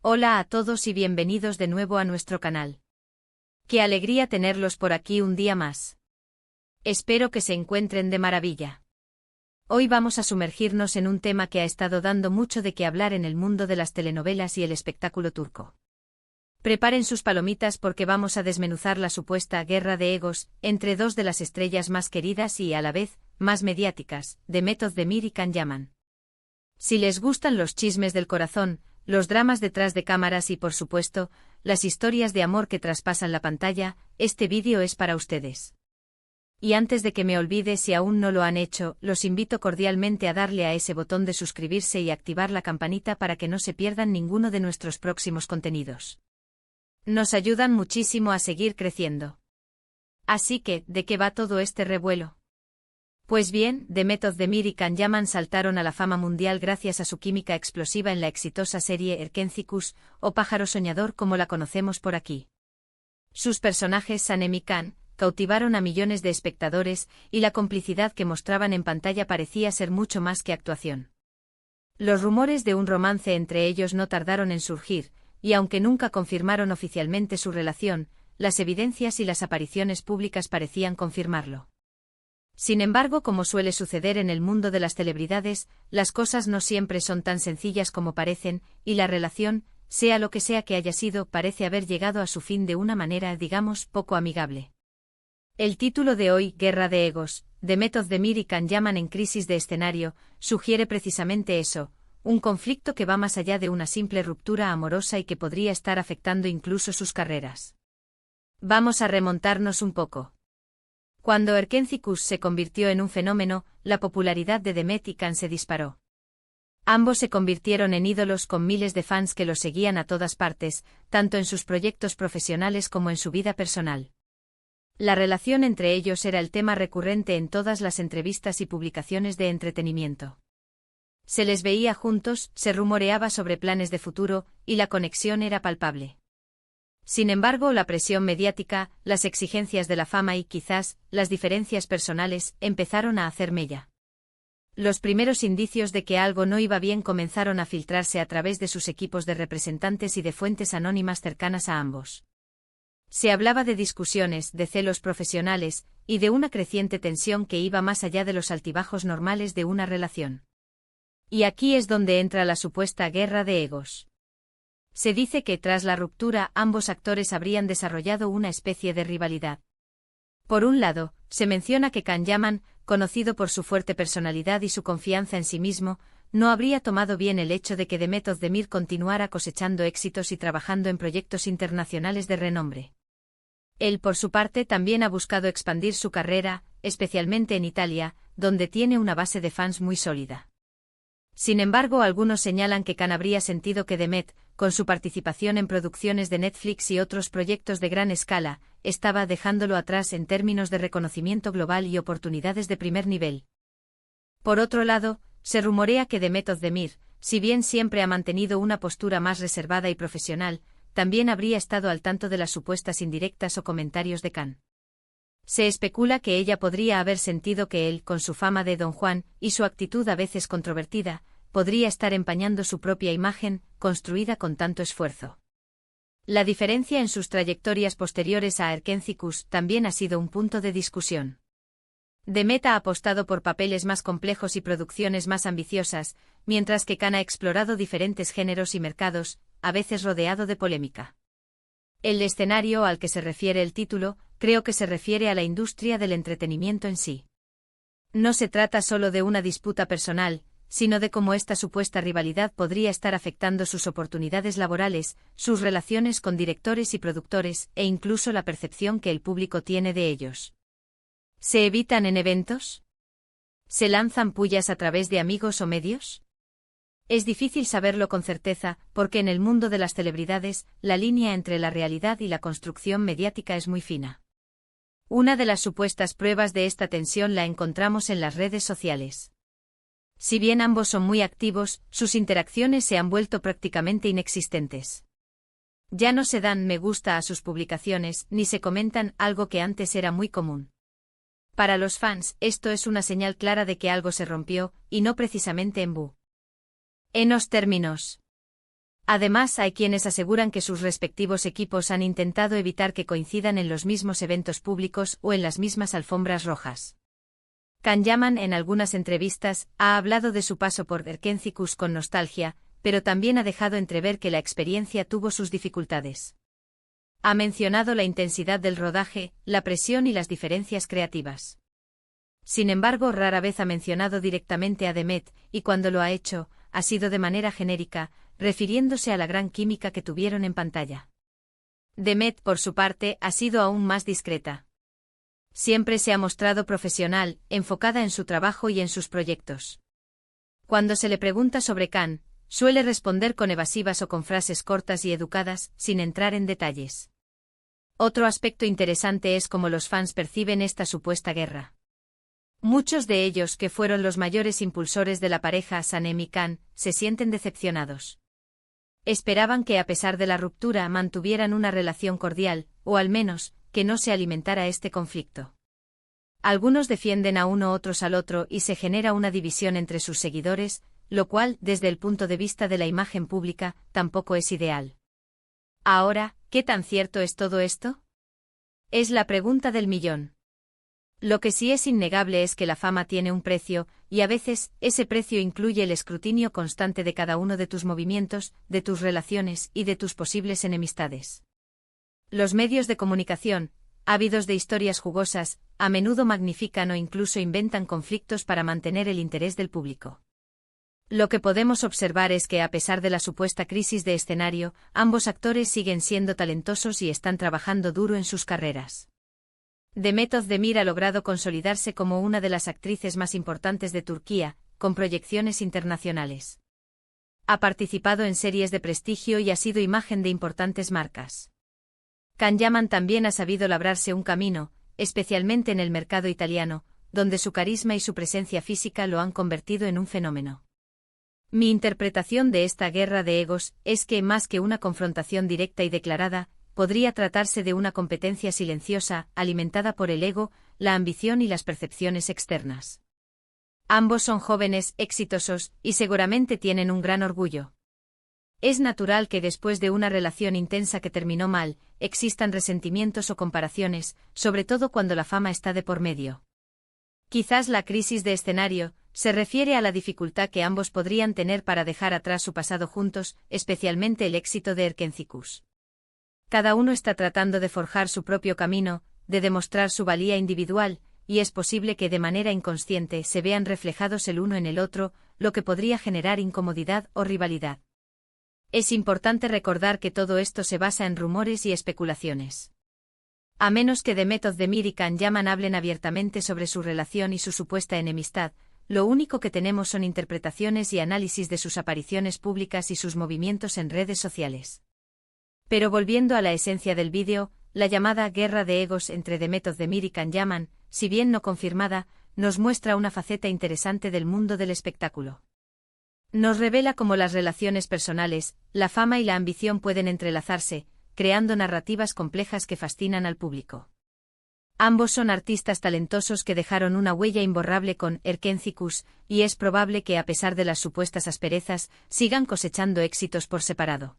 Hola a todos y bienvenidos de nuevo a nuestro canal. Qué alegría tenerlos por aquí un día más. Espero que se encuentren de maravilla. Hoy vamos a sumergirnos en un tema que ha estado dando mucho de qué hablar en el mundo de las telenovelas y el espectáculo turco. Preparen sus palomitas porque vamos a desmenuzar la supuesta guerra de egos entre dos de las estrellas más queridas y, a la vez, más mediáticas, Demet Özdemir y Can Yaman. Si les gustan los chismes del corazón, los dramas detrás de cámaras y, por supuesto, las historias de amor que traspasan la pantalla, este vídeo es para ustedes. Y antes de que me olvide, si aún no lo han hecho, los invito cordialmente a darle a ese botón de suscribirse y activar la campanita para que no se pierdan ninguno de nuestros próximos contenidos. Nos ayudan muchísimo a seguir creciendo. Así que, ¿de qué va todo este revuelo? Pues bien, Demet Özdemir y Can Yaman saltaron a la fama mundial gracias a su química explosiva en la exitosa serie Erkenci Kuş, o Pájaro Soñador como la conocemos por aquí. Sus personajes Sanem y Can cautivaron a millones de espectadores y la complicidad que mostraban en pantalla parecía ser mucho más que actuación. Los rumores de un romance entre ellos no tardaron en surgir, y aunque nunca confirmaron oficialmente su relación, las evidencias y las apariciones públicas parecían confirmarlo. Sin embargo, como suele suceder en el mundo de las celebridades, las cosas no siempre son tan sencillas como parecen, y la relación, sea lo que sea que haya sido, parece haber llegado a su fin de una manera, digamos, poco amigable. El título de hoy, Guerra de Egos, Demet Özdemir y Can Yaman en crisis de escenario, sugiere precisamente eso, un conflicto que va más allá de una simple ruptura amorosa y que podría estar afectando incluso sus carreras. Vamos a remontarnos un poco. Cuando Erkenci Kuş se convirtió en un fenómeno, la popularidad de Demet y Can se disparó. Ambos se convirtieron en ídolos con miles de fans que los seguían a todas partes, tanto en sus proyectos profesionales como en su vida personal. La relación entre ellos era el tema recurrente en todas las entrevistas y publicaciones de entretenimiento. Se les veía juntos, se rumoreaba sobre planes de futuro, y la conexión era palpable. Sin embargo, la presión mediática, las exigencias de la fama y, quizás, las diferencias personales, empezaron a hacer mella. Los primeros indicios de que algo no iba bien comenzaron a filtrarse a través de sus equipos de representantes y de fuentes anónimas cercanas a ambos. Se hablaba de discusiones, de celos profesionales, y de una creciente tensión que iba más allá de los altibajos normales de una relación. Y aquí es donde entra la supuesta guerra de egos. Se dice que tras la ruptura ambos actores habrían desarrollado una especie de rivalidad. Por un lado, se menciona que Can Yaman, conocido por su fuerte personalidad y su confianza en sí mismo, no habría tomado bien el hecho de que Demet Özdemir continuara cosechando éxitos y trabajando en proyectos internacionales de renombre. Él, por su parte, también ha buscado expandir su carrera, especialmente en Italia, donde tiene una base de fans muy sólida. Sin embargo, algunos señalan que Can habría sentido que Demet, con su participación en producciones de Netflix y otros proyectos de gran escala, estaba dejándolo atrás en términos de reconocimiento global y oportunidades de primer nivel. Por otro lado, se rumorea que Demet Özdemir, si bien siempre ha mantenido una postura más reservada y profesional, también habría estado al tanto de las supuestas indirectas o comentarios de Can. Se especula que ella podría haber sentido que él, con su fama de Don Juan, y su actitud a veces controvertida, podría estar empañando su propia imagen, construida con tanto esfuerzo. La diferencia en sus trayectorias posteriores a Erkenci Kuş también ha sido un punto de discusión. Demet ha apostado por papeles más complejos y producciones más ambiciosas, mientras que Can ha explorado diferentes géneros y mercados, a veces rodeado de polémica. El escenario al que se refiere el título, creo que se refiere a la industria del entretenimiento en sí. No se trata solo de una disputa personal, sino de cómo esta supuesta rivalidad podría estar afectando sus oportunidades laborales, sus relaciones con directores y productores, e incluso la percepción que el público tiene de ellos. ¿Se evitan en eventos? ¿Se lanzan pullas a través de amigos o medios? Es difícil saberlo con certeza, porque en el mundo de las celebridades, la línea entre la realidad y la construcción mediática es muy fina. Una de las supuestas pruebas de esta tensión la encontramos en las redes sociales. Si bien ambos son muy activos, sus interacciones se han vuelto prácticamente inexistentes. Ya no se dan me gusta a sus publicaciones, ni se comentan, algo que antes era muy común. Para los fans, esto es una señal clara de que algo se rompió, y no precisamente en buenos términos. Además, hay quienes aseguran que sus respectivos equipos han intentado evitar que coincidan en los mismos eventos públicos o en las mismas alfombras rojas. Can Yaman en algunas entrevistas ha hablado de su paso por Erkenci-Kuş con nostalgia, pero también ha dejado entrever que la experiencia tuvo sus dificultades. Ha mencionado la intensidad del rodaje, la presión y las diferencias creativas. Sin embargo, rara vez ha mencionado directamente a Demet, y cuando lo ha hecho, ha sido de manera genérica, refiriéndose a la gran química que tuvieron en pantalla. Demet, por su parte, ha sido aún más discreta. Siempre se ha mostrado profesional, enfocada en su trabajo y en sus proyectos. Cuando se le pregunta sobre Can, suele responder con evasivas o con frases cortas y educadas, sin entrar en detalles. Otro aspecto interesante es cómo los fans perciben esta supuesta guerra. Muchos de ellos, que fueron los mayores impulsores de la pareja Sanem y Can, se sienten decepcionados. Esperaban que a pesar de la ruptura mantuvieran una relación cordial, o al menos, que no se alimentara este conflicto. Algunos defienden a uno otros al otro y se genera una división entre sus seguidores, lo cual, desde el punto de vista de la imagen pública, tampoco es ideal. Ahora, ¿qué tan cierto es todo esto? Es la pregunta del millón. Lo que sí es innegable es que la fama tiene un precio, y a veces, ese precio incluye el escrutinio constante de cada uno de tus movimientos, de tus relaciones y de tus posibles enemistades. Los medios de comunicación, ávidos de historias jugosas, a menudo magnifican o incluso inventan conflictos para mantener el interés del público. Lo que podemos observar es que a pesar de la supuesta crisis de escenario, ambos actores siguen siendo talentosos y están trabajando duro en sus carreras. Demet Özdemir ha logrado consolidarse como una de las actrices más importantes de Turquía, con proyecciones internacionales. Ha participado en series de prestigio y ha sido imagen de importantes marcas. Can Yaman también ha sabido labrarse un camino, especialmente en el mercado italiano, donde su carisma y su presencia física lo han convertido en un fenómeno. Mi interpretación de esta guerra de egos es que, más que una confrontación directa y declarada, podría tratarse de una competencia silenciosa, alimentada por el ego, la ambición y las percepciones externas. Ambos son jóvenes, exitosos, y seguramente tienen un gran orgullo. Es natural que después de una relación intensa que terminó mal, existan resentimientos o comparaciones, sobre todo cuando la fama está de por medio. Quizás la crisis de escenario se refiere a la dificultad que ambos podrían tener para dejar atrás su pasado juntos, especialmente el éxito de Erkenci-Kuş. Cada uno está tratando de forjar su propio camino, de demostrar su valía individual, y es posible que de manera inconsciente se vean reflejados el uno en el otro, lo que podría generar incomodidad o rivalidad. Es importante recordar que todo esto se basa en rumores y especulaciones. A menos que Demet Özdemir y Can Yaman hablen abiertamente sobre su relación y su supuesta enemistad, lo único que tenemos son interpretaciones y análisis de sus apariciones públicas y sus movimientos en redes sociales. Pero volviendo a la esencia del vídeo, la llamada guerra de egos entre Demet Özdemir y Can Yaman, si bien no confirmada, nos muestra una faceta interesante del mundo del espectáculo. Nos revela cómo las relaciones personales, la fama y la ambición pueden entrelazarse, creando narrativas complejas que fascinan al público. Ambos son artistas talentosos que dejaron una huella imborrable con Erkenci-Kuş, y es probable que a pesar de las supuestas asperezas, sigan cosechando éxitos por separado.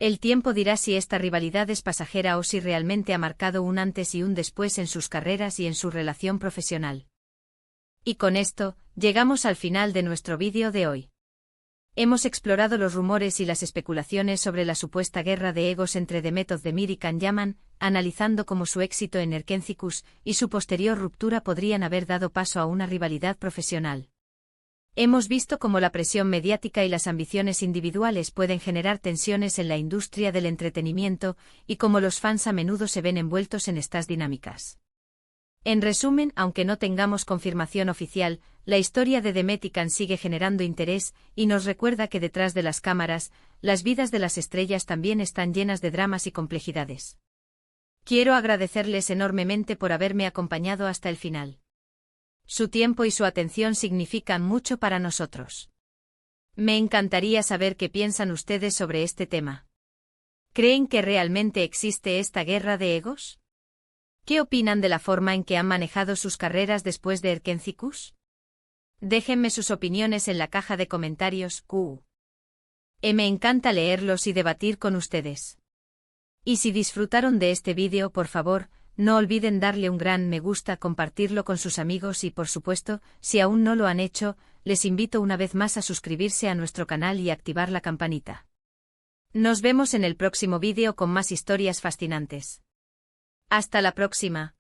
El tiempo dirá si esta rivalidad es pasajera o si realmente ha marcado un antes y un después en sus carreras y en su relación profesional. Y con esto, llegamos al final de nuestro vídeo de hoy. Hemos explorado los rumores y las especulaciones sobre la supuesta guerra de egos entre Demet Özdemir y Can Yaman, analizando cómo su éxito en Erkenci-Kuş y su posterior ruptura podrían haber dado paso a una rivalidad profesional. Hemos visto cómo la presión mediática y las ambiciones individuales pueden generar tensiones en la industria del entretenimiento y cómo los fans a menudo se ven envueltos en estas dinámicas. En resumen, aunque no tengamos confirmación oficial, la historia de Demet y Can sigue generando interés y nos recuerda que detrás de las cámaras, las vidas de las estrellas también están llenas de dramas y complejidades. Quiero agradecerles enormemente por haberme acompañado hasta el final. Su tiempo y su atención significan mucho para nosotros. Me encantaría saber qué piensan ustedes sobre este tema. ¿Creen que realmente existe esta guerra de egos? ¿Qué opinan de la forma en que han manejado sus carreras después de Erkenci-Kuş? Déjenme sus opiniones en la caja de comentarios. Me encanta leerlos y debatir con ustedes. Y si disfrutaron de este vídeo, por favor, no olviden darle un gran me gusta, compartirlo con sus amigos y, por supuesto, si aún no lo han hecho, les invito una vez más a suscribirse a nuestro canal y activar la campanita. Nos vemos en el próximo vídeo con más historias fascinantes. Hasta la próxima.